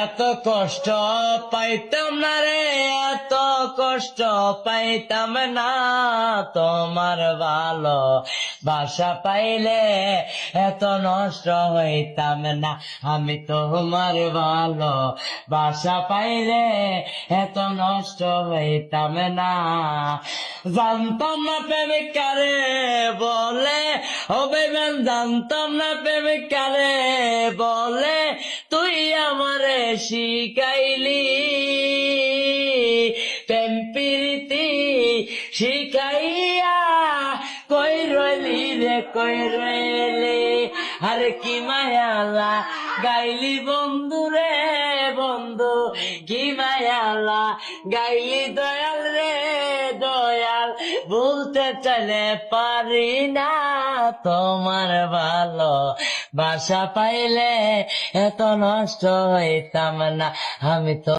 এত কষ্ট পাইতাম না রে, এত কষ্ট পাইতাম না, তোমার ভালো বাসা পাইলে এত নষ্ট হইতাম না। আমি তোমার ভালো বাসা পাইলে এত নষ্ট হইতাম না। জানতাম না প্রেমিক কারে বলে, ও বেবেন জানতাম না প্রেমিক কারে বলে, তুই আমারে শিখাইলি প্রেম প্রীতি শিখাইয়া, কই রইলি রে কই রইলি, আরে কি মায়ালা গাইলি বন্ধু রে বন্ধু, কি মায়ালা গাইলি দয়াল রে দয়াল, বলতে চাইলে পারি না, তোমার ভালো বাসা পাইলে এত নষ্ট হইতাম না। আমি তো